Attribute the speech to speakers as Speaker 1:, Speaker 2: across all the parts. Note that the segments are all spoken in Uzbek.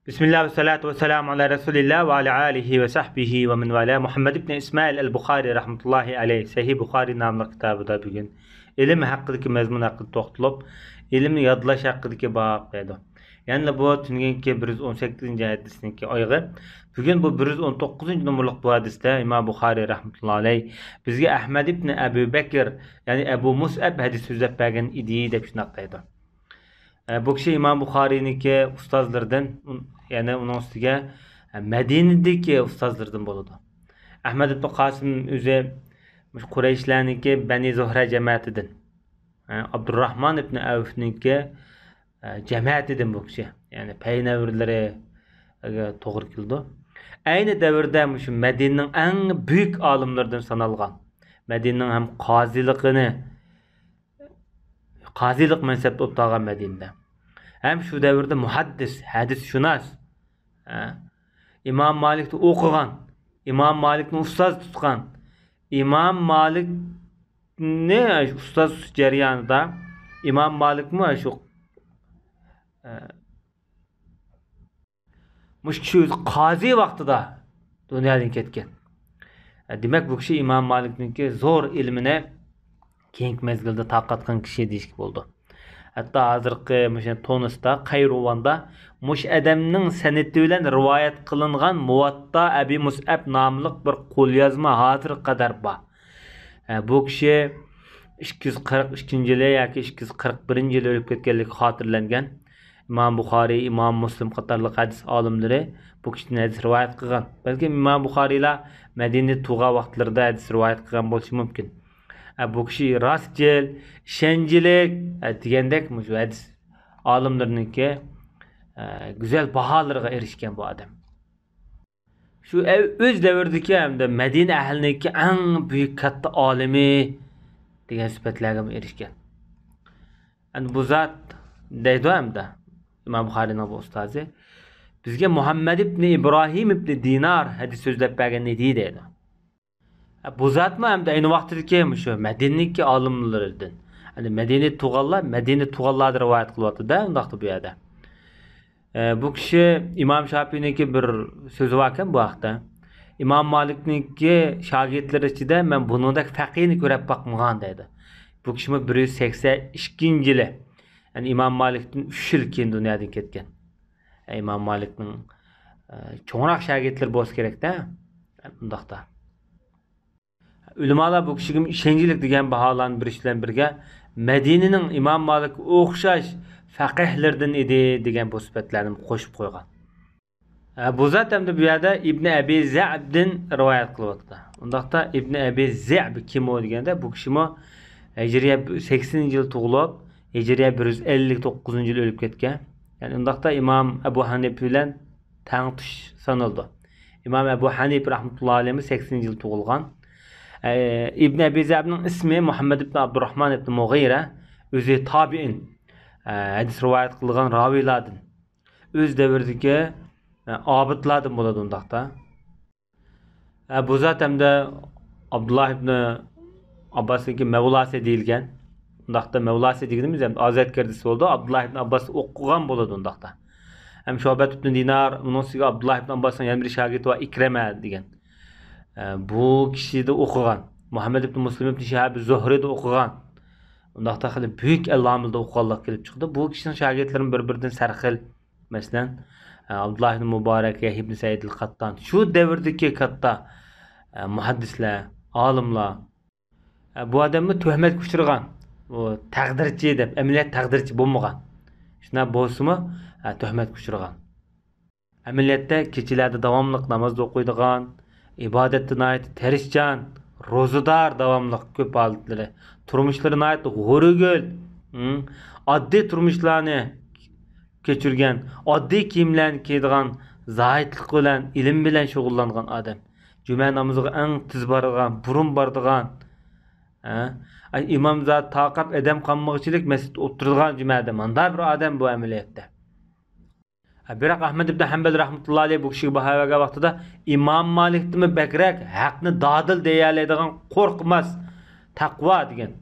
Speaker 1: Bismillah ve salatu ve selamu ala Resulillah ve ala alihi ve sahbihi ve min vala. Muhammed ibn İsmail el-Bukhari rahmetullahi aleyh Sahih Bukhari namlı kitabıda bugün ilim hakkındaki mezmun hakkında toxtulup ilimni yadlash hakkındaki bab berdi. Yani bu tüngenki 118. hadisninki ayğı. Bugün bu 119. numurluk bu hadiste İmam Bukhari rahmetullahi aleyh bizge Ahmed ibn Ebu Bekir yani Ebu Mus'ab hadis sözlep bergen idi dep şunaqdaydı. Bu kişi İmam Bukhari'ninki ustazlardan yani onun üstüge Medine'deki ustazlardan boludu. Ahmed ibn Qasim üze Kureyşlerninki Beni Zuhra cemaatinden. Abdurrahman ibn Avf'ninki cemaatinden bu kişi. Yani peynevirleri toğır kildi. Aynı devirde şu Medine'nin en büyük alimlerden sanalgan. Medine'nin hem qazilik mensepte otagan Medine'de. Hem şu devirde muhaddis, hadis şunas. İmam Malik'te okugan, İmam Malik'ni ustaz tutgan. İmam Malik ne ustaz jaryanida İmam Malik mi şu muş kişi qazi vaqtida dunyodan ketgan. Demek bu kişi İmam Malik'ninki zor ilmine keng mezgilde taqatgan kişi deyishki bo'ldi. Hatta hazırki muşen Tunis'ta Kayrovanda muş adamning sanati bilan rivoyat qilingan Muvatta Abi Mus'ab nomli bir qo'lyozma hozir qadar bor. Bu kishi 242-yili yoki 241-yili o'lib ketganligi xotirlangan. İmam Buxoriy, İmam Muslim qatorli hadis olimlari bu kishidan hadis rivoyat qilgan. Balki İmam Buxoriylar Madina tug'a vaqtlarida hadis rivoyat qilgan bo'lishi mumkin. Bu kişi rastgel, şencelik degandek şu hadis alimlarininki güzel bahalarga erişken bu adam. Şu öz devirdeki hem de Medine ahlininki en büyük katta alimi degan sifatlarga erişken. Yani bu zat deydi hem de İmam Buxorining bu ustozi bizga Muhammed ibn İbrahim ibn Dinar hadis sözlep bergen ne deydi. Bu zat mı hem de aynı vaqtdaki şu Medine'ninki alimlaridan. Hani Medine tuğallar rivayet kılıyordu da undaqda bu yerda. Bu kişi İmam Şafii'ninki bir sözü varken bu vaqtda İmam Malik'ninki şagirdleri içinde men bunundak faqihni ko'rib bakmagan deydi. Bu kişi 182-yili. Yani İmam Malik'ten 3 yıl keyin dunyodan ketgan. İmam Malik'ning çoğunak şagirdleri bo'lsa kerak da. Undaqda. Ulamalar bu kişiga işencilik degan baholan birishidan birga Medine'nin İmam Malik o'xshash faqihlardan edi degan bu sifatlarni qo'shib qo'ygan. Bu zat hamda bu yerda İbn Abi Za'bdan rivoyat qilyapti. Undaqda İbn Abi Za'b kim o deganda bu kishi Hijriya 80-yil tug'ilib, Hijriya 159-yil o'lib ketgan. Yani undaqda İmam Abu Hanif bilan tang tush sanıldı. İmam Abu Hanif rahmetullahi alayhi 80-yil tug'ilgan. İbn Abi Za'b'nin ismi Muhammed ibn Abdurrahman ibn Mughira özü tabi'in hadis rivayet kılgan ravilardan öz devirdeki abidlardan boladı undaqda. Bu zat hamda Abdullah ibn Abbas'ınki mevlası deyilgen. Undaqda mevlası deganimiz ham azatkardisi oldu. Abdullah ibn Abbas o'qigan boladı undaqda. Hem Şubat ibn Dinar, unosiga Abdullah ibn Abbas'ın yana bir şagirdi va Ikrama degan. Bu kişi de okugan. Muhammed ibn Muslim ibn Şihab Zuhri de okugan. Undaqda qilib büyük allamilda o'qiganlik kelib chiqdi. Bu kişinin şagirdlarining bir-biridan sarxil. Masalan, Abdullah ibn Mubarak, Yahya ibn Said al-Qattan. Şu devirdeki katta muhaddislar, alimlar bu adamni tuhmat kuchirgan. O taqdirchi deb, amaliyat taqdirchi bo'lmagan. Shuna bo'lsa-mu, tuhmat kuchirgan. Amaliyatda kechalarda davomli namoz o'qiydigan, ibodatdan ayet terishchan, ro'zador davomli ko'p holatları, turmushlarini ayet g'urugul, oddiy turmushlarni kechirgan, oddiy kiyimlarni kiyadigan, zohidlik bilan, ilm bilan shug'ullangan odam. Juma namoziga eng tiz boradigan, burun boradigan, imom zot taqab edam qanmoqchilik masjid o'tirgan jumada manda bir odam bu amaliyotda. Biroq Ahmed ibn Hanbal rahmetullahi alayhi bu kishiga bahoga vaqtida İmam Malik'ni bakrak haqni dadil deyalaydigan qo'rqmas taqvo degan.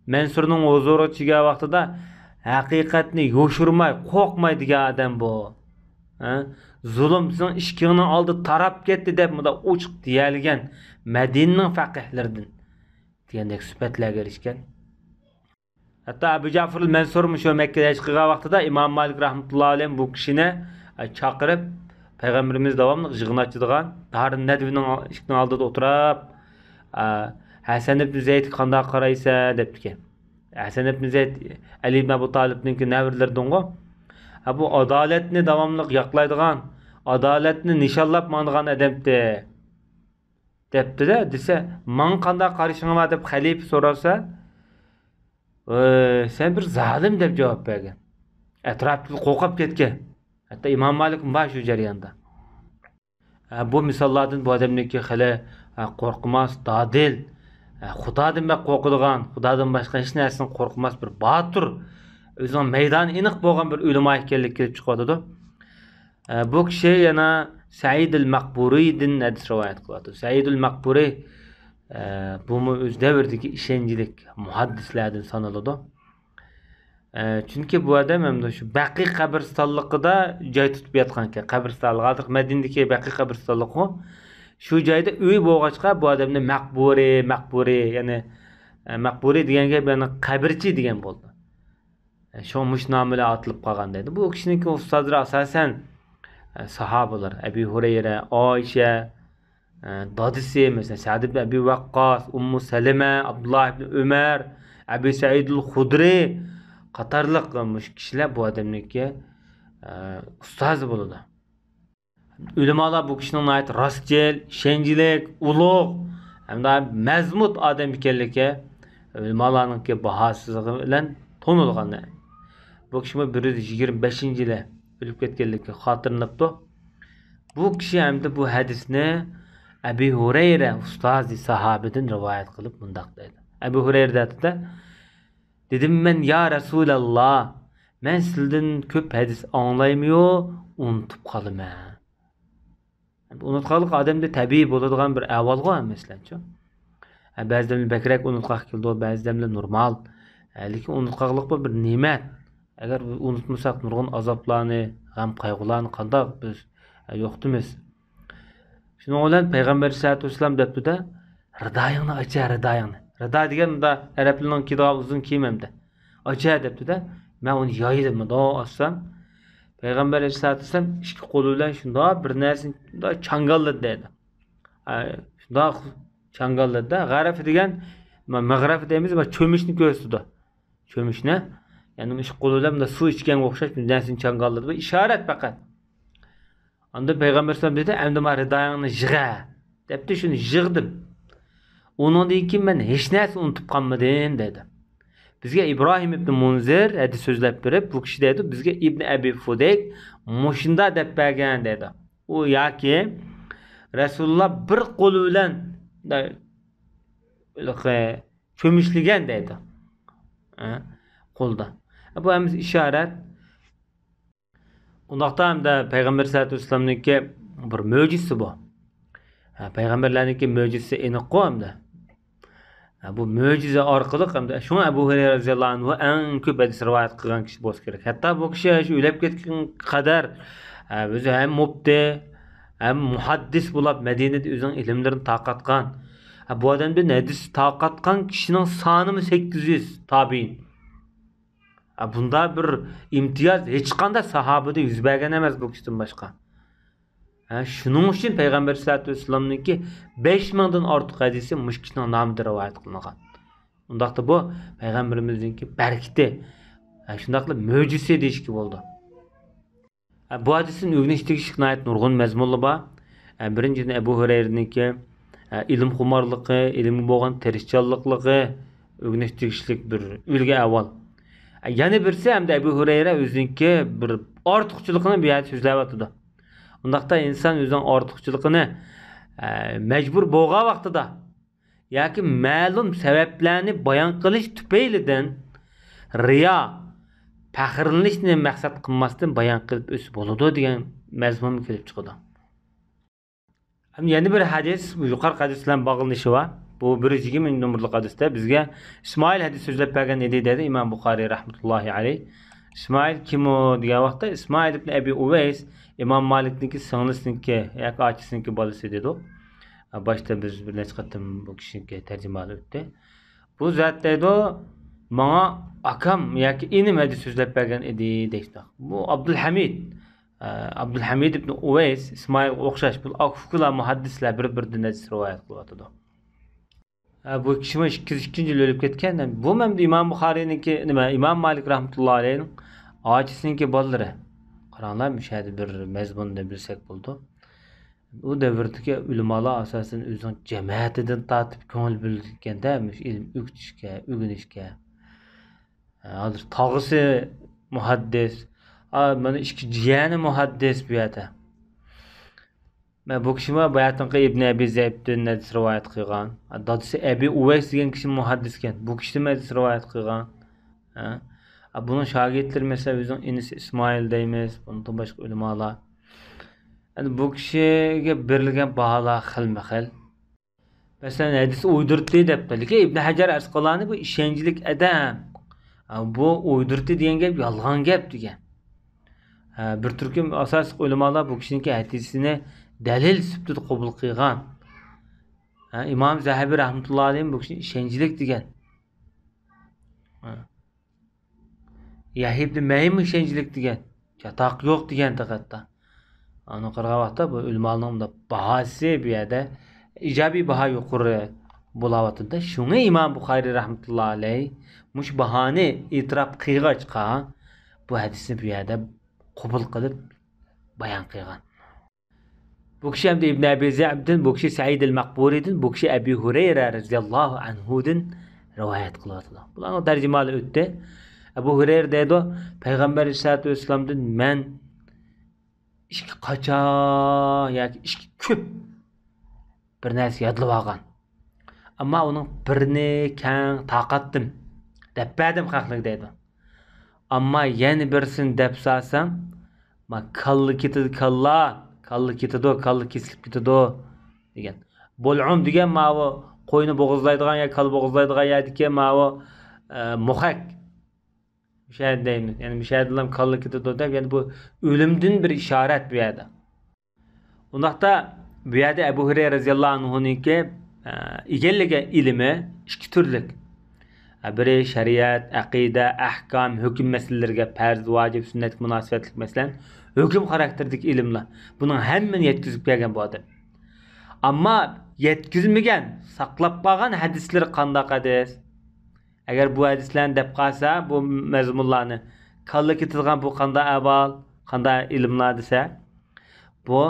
Speaker 1: Mansurning huzuriga chigan vaqtida haqiqatni yoshirmay, qo'rqmaydigan odam bu. Zulüm sizin işkinin aldı tarap ketdi deb bunda ochiq deyilgan Madinaning faqihlaridan degandek sifatlarga erishgan. Hatta Abu Ja'far al-Mansur şu Mekke'de çıkığa vaqtida İmam Malik rahmetullahi aleyh bu kişini çaqırıp Peygamberimiz davamlı jığın açıdığan Darın Nedvi'nin işkinin aldıda oturab Hasan ibn Zeyd qanday qaraysa debdi. Hasan ibn Zeyd Ali ibn Abu Talib'ninki nevirlerden go. Bu adaletni davamlı yaqlaydigan, adaletni nishonlab mandigan adamdi. Debdi de dese, "Man qanday qarashing var?" deb xalifa so'rasa, sen bir zalim deb javob bergan. Atrofga qo'rqib ketgan. Hatta İmam Malik baş shu jarayonda. Bu misollardan bu odamniki hali qo'rqmas, dadil, Xudodan qo'rqadigan, Xudodan boshqa hech narsadan qo'rqmas bir botur, o'zining maydoni aniq bo'lgan bir ulamo ekanligi kelib chiqadi. Bu kishi yana Said al-Maqburiydan hadis rivoyat qiladi. Said al-Maqburi bu o'z davridagi ishonchlik muhaddislardan sanaladi. Chunki bu odam ham shu Baqiy qabristonligida joy tutib yotgan ekan. Qabristonlik hozir Madinadagi Baqiy qabristonligi. Shu joyda uy bo'lg'achqa bu odamni Maqburi, ya'ni Maqburi deganga yana qabrchi degan bo'ldi. Shu mush nom bilan atilib qolgan dedi. Bu kishiningki ustozlari asosan sahobalar, Abu Hurayra, Oysha, dadisi mesela Sa'd ibn Abi Waqqas, Ummu Salama, Abdullah ibn Umar, Abu Sa'id al-Khudri qatorliq mush kishilar bu odamniki ustozi bo'ladi. Ulamolar bu kishining ayt rostchil, ishonchlik, ulug' hamda mazmut odam ekanligi ulamolarningki bahosizligi bilan tonilgan. Bu kishi 125-yili o'lib ketganligi xotirlanibdi. Bu kishi hamda bu hadisni Abu Hurayra ustozi sahobadan rivoyat qilib mundaq dedi. Abu Hurayra dedi: "Dedim men ya Rasulullah, men sizdan ko'p hadis anglaymiyo, unutib qolaman." Unutqanlik odamda tabiiy bo'ladigan bir ahvolga masalanchi. Ba'zida bakrak unutqaq keldi, ba'zida normal. Lekin unutqanlik bu bir ne'mat. Agar unutmasak nurg'un azoblarni, g'am qayg'ularni qanday biz yo'qtimiz. Shuning bilan Payg'ambar sollallohu alayhi vasallam debdi-da, ridoyingni acha, ridoyingni. Rido deganda arablarning kitob uzun kiyimimda. Acha debdi-da, men uni yoydim, do assam. Payg'ambar sollallohu alayhi vasallam ikki qo'li bilan shunday bir narsani changalladi dedi. Shunday changalladi-da, g'araf degan, mag'raf deymiz va cho'mishni ko'rsatdi. Cho'mishni, ya'ni ikki qo'li bilan suv ichganga o'xshash bir narsani changalladi va ishorat faqat. Onda Payg'ambar sollallohu alayhi vasallam dedi, "Endi men ridoyingni yig'a." Debdi, shuni yig'dim. Undan keyin men hech narsa unutib qolmadim dedi. Bizga İbrahim ibn Munzir hadis so'zlab berib, bu kishi dedi, bizga Ibn Abi Fudayk mushunda deb bergan dedi. U yoki Rasululloh bir qo'li bilan cho'mishligan dedi. Qo'lda. Bu ham ishorat. Undaqda ham da Payg'ambar sollallohu alayhi vasallamniki bir mo'jizasi bu. Payg'ambarlarniki mo'jizasi aniq qo'yamda. Bu mo'jiza orqali hamda shu Abu Hurayra roziyallohu anhu eng ko'p hadis rivoyat qilgan kishi bo'lsa kerak. Hatto bu kishi o'lib ketgan qadar o'zi ham mufti, ham muhaddis bo'lib Madinada o'zining ilmlarini taqatgan. Bu odamdan hadis taqatgan kishining soni 800 tabiin. Bunda bir imtiyoz hech qanday sahobada yuz bergan emas bu kishidan boshqa. Shuning uchun Payg'ambar sollallohu alayhi vasallamniki 5000 dan ortiq hadisi mush kishining nomida rivoyat qilingan. Undaqda bu Payg'ambarimizningki barkati, shundaqla mo'jiza deyishki bo'ldi. Bu hadisning o'rnishtiki nurg'un mazmunli bor. Birinchidan Abu Hurayraniki ilm xumorligi, ilmi bo'lgan tirishchanligi, o'rnishtishlik bir ulga avval. Yana birisi hamda Abu Hurayra o'ziniki bir ortiqchiligini bu yerda so'zlayotdi. Undaqda inson o'zining ortiqchiligini majbur bo'lgan vaqtida yoki ma'lum sabablarni bayon qilish tufaylidan riyo, faxrlanishni maqsad qilmasdan bayon qilib o'sib bo'ladi degan mazmun kelib chiqadi. Ham yana bir hadis, bu yuqori hadis bilan bog'lanishi va bu 120 nomerli hadisda bizga Ismoil hadis so'zlab bergan edi dedi Imom Buxoriy rahmatullohi alayh. İsmail kim o degan vaqtda İsmail ibn Abi Uveys İmam Malik'ninki singlisniki yoki achisiniki bolasi dedi o. Başta biz bir necha qatim bu kishiniki tarjima o'tdi. Bu zot deydi o, bana akam yoki inim hadis so'zlab bergan edi deydi. Bu Abdülhamid ibn Uveys İsmail o'xshash bu akfukula muhaddislar bir-biridan hadis rivoyat qilyotdi. Bu kişi 202 yıl ölüp ketken. Bu hem de İmam Buxariyninki nima İmam Malik rahmetullahi aleyh'nin acisinki balları. Qaranglar müşahede bir mezmunda bilsek buldu. Bu devirdeki ulamalar asasen özüň cemaatinden tatıp köngül bilgen demiş ilm ügünişke. Hazır tağısı muhaddis. Mana iki jiyani muhaddis bu yerda. Bu kişi bayatınqı İbn Abi Zeyb'den hadis rivayet qilgan. Dadısı Abi Uveys degan kişi muhaddisken. Bu kişi hadis rivayet qilgan. Bunun şagirdleri mesela özüň inisi İsmail deymiz. Bundan başka ulamalar. Yani bu kişiye berilgen bahalar xilma-xil. Mesela hadisi uydurttu depdi. İbn Hajar Asqalani bu işencilik adam. Bu uydurttu diyen gap yalgan gap degan. Bir türküm asas ulamalar bu kişinin hadisini delil sübtü qabul qilgan. İmam Zahabi rahmetullahi aleyh bu kişinin işencilik degan. Yahya ibn Ma'in işencilik degan. Çataq yo'q degan hatta. Ana qaragan vaqtda bu ulamalarning da bahası bu yerda ijobiy baho yuqori bo'layotdi. Şuna İmam Buxoriy rahmetullahi aleyh mush bahani e'tirof qilg'achqa bu hadisni bu yerda qabul qilib bayon qilgan. Bu kishi ham İbn Abi Zeyb'den, bu kishi Said al-Maqburi'den, bu kishi Abi Hurayra radhiyallohu anhu'dan rivoyat qilyapti. Bularning tarjimasi o'tdi. Abu Hurayra deydi, Payg'ambar sollallohu alayhi vasallamdan men ishki qacha yoki ishki ko'p bir narsa yodlab olgan. Ammo uning birini kang taqatdim. Deppadim haqliq deydi. Ammo yana birisini deb salsam, ma kallı ketadi kallı kesilib ketadi degan. Bol'um degan mavi qo'yni bo'g'izlaydigan yoki kal bo'g'izlaydigan yerdiki mavi muhak. Müşahede deymiz. Yani müşahedelerim kallı ketadi deb, yani bu ölümdün bir işaret bu yerda. Undaqda bu yerda Abu Hurayra radhiyallohu anhu'ningki egalligan ilmi ikki turlik. Biri şeriat, aqida, ahkam, hukm masalalariga farz, vojib, sunnat munosabatlik masalan hukm xarakterdagi ilmlar. Buning hammani yetkazib bergan bu odam. Ammo yetkazmagan, saqlab qolgan hadislar qanday hadis? Agar bu hadislarni deb qolsa, bu mazmunlarni kallı ketadigan bu qanday avval, qanday ilmlar desa, bu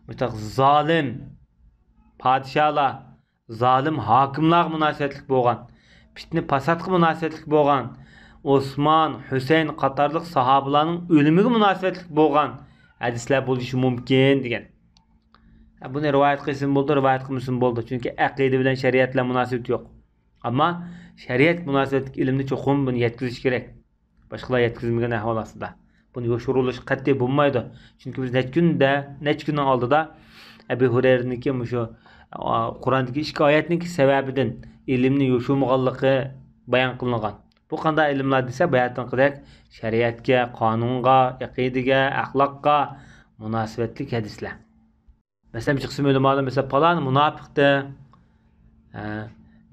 Speaker 1: mütaq zolim podsholar, zolim hokimlar munosabatlik bo'lgan. Fitne pasatga munosabatlik bo'lgan. Osman, Husayn qatorliq sahobalarning o'limiga munosabatlik bo'lgan hadislar bo'lishi mumkin degan. Buni rivoyat qilsin bo'ldi, rivoyat qilmasin bo'ldi. Chunki aqida bilan shariat bilan munosabat yo'q. Ammo shariat munosabatlik ilmni cho'qim buni yetkazish kerak. Boshqalar yetkazmagan ahvol ostida. Buni yo'shirilish qat'iy bo'lmaydi. Chunki biz necha kundan oldida Abu Hurayra'niki shu Qur'ondagi ikki oyatning sababidan ilmni yo'shirmaganligi bayon qilingan. Bu qanday ilmlar desa, bayatdan qilak shariatga, qonunga, aqidaga, axloqqa munosabatli hadislar. Mesela bir qism ulamalar mesela falan munofiqdi.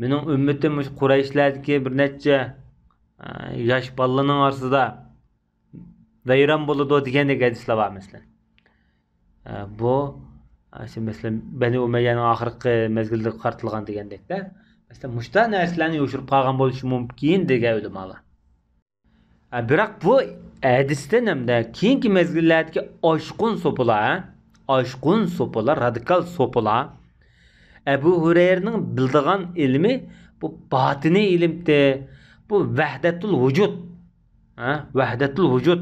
Speaker 1: Mening ummatim Qurayshlardagi bir necha yosh bolalarning orasida vayron bo'ladi degandek hadislar bor mesela. Bu mesela Bani Umayyaning oxirgi mezgilda qartilgan degandekda. Mesela mushta narsalarni yo'shirib qolgan bo'lishi mumkin degan ulamalar. Biroq bu hadisdan hamda keyingi mezgillardagi oshqun so'pilar, radikal so'pilar Abu Hurayra'ning bildigan ilmi bu batiniy ilmdi. Bu vahdatul vujud. Vahdatul vujud.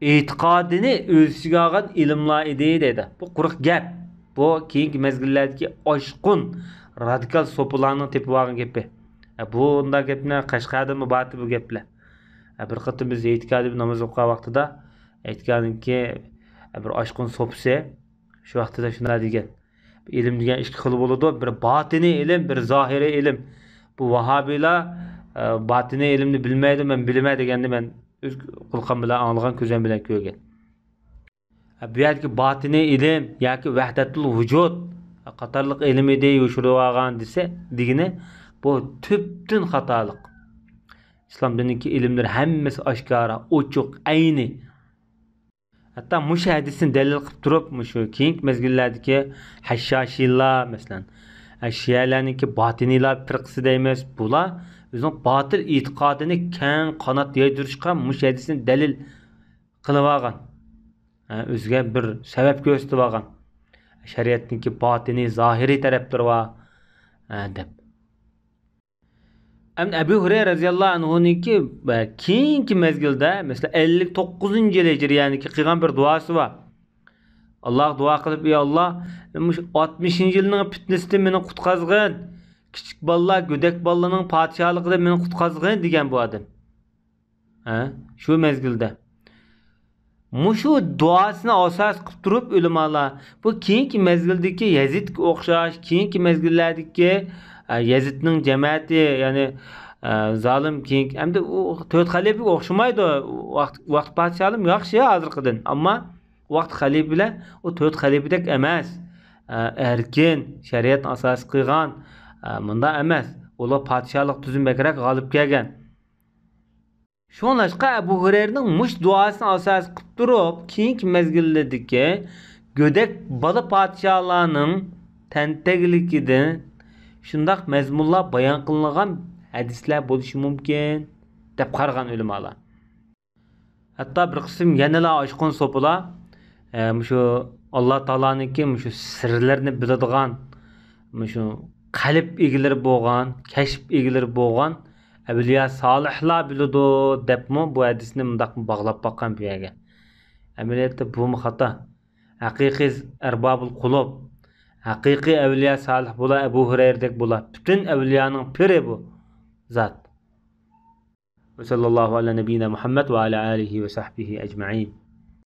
Speaker 1: E'tiqodini o'ziga olgan ilmlar edi dedi. Bu quruq gap. Bu keyingi mezgillardagi oshqun radikal so'pilarning tepib olgan gapi. Bunda gapni Qashqarda mubatib bu gaplar. Bir qatim biz e'tiqodi namoz o'qigan vaqtida aytganki bir oshqun so'pisi shu vaqtida shunday degan. İlim degan ikki xil bo'ladi. Bir batiniy ilm, bir zohiriy ilm. Bu vahobiylar batiniy ilmni bilmaydi, men bilaman deganda men Öz kulkan bilen anlagan, közün bilen kögen. Bu yerdeki batini ilim yoki vahdatul vücud qatarlıq ilmi de yoşuruvagan dese digine bu tüptün hatalık. İslam dinindeki ilimler hemmesi aşkara, oçuk, aynı. Hatta muş hadisin delil qilib turib, mushu keyingi mezgillerdeki Haşhaşiylar mesela, Şiyalarniki batinilar firqasi deymiz. Bular o'zining batil e'tiqodini keng qanot yaydirishga mush hadisin delil qilib olgan. O'ziga bir sebep gösterib olgan. Şeriatniki batini, zahiri taraflari var deb. Ebu Hureyre radıyallahu anhu'niki keyingi mezgilde mesela 59. yıl hicriyaniki qilgan bir duası var. Allah dua qilib, ey Allah, 60. yılının fitnesinden meni qutqazgin. Kichik balla, gödek ballaning podshohligidan meni qutqazgin degan bu adam. Shu mezgilde. Mushu duasini asas qilib turib ulamolar bu keyingi mezgildagi Yazidga o'xshash, keyingi mezgillardagi Yazidning jamiyati, ya'ni zalim keyingi hamda u to'rt xalifaga o'xshamaydi. Vaqt podshohlim yaxshi hozirgidan, ammo vaqt xalifalar u to'rt xalifadek emas. Erkin shariat asos qilgan bunda emas. Ular podshohlik tuzumbakiroq g'olib kelgan. Şonlaşqa Ebu Hureyre'nin muş duasını asas qilib turib, keyingi mezgillardagi gödek bala podshohlarning tantagligidan shundaq mazmunlar bayon qilingan hadislar bo'lishi mumkin deb qaragan ulamolar. Hatto bir qism yanalar oshqon so'pilar mushu Alloh taoloninki mushu sirlarini biladigan, mushu qalb egilari bo'lgan, kashf egilari bo'lgan Evliya salihlar bilidu debmi bu hadisni mundaq bağlab bakkan bu yerga. Ameliyatda bu mu xata? Haqiqiy erbabul qulub, haqiqiy evliya salih bular Ebu Hureyre'dek bular. Bütün evliyanın piri bu zat. Ve sallallahu ala nebiyyina Muhammed ve ala alihi ve sahbihi ecma'in.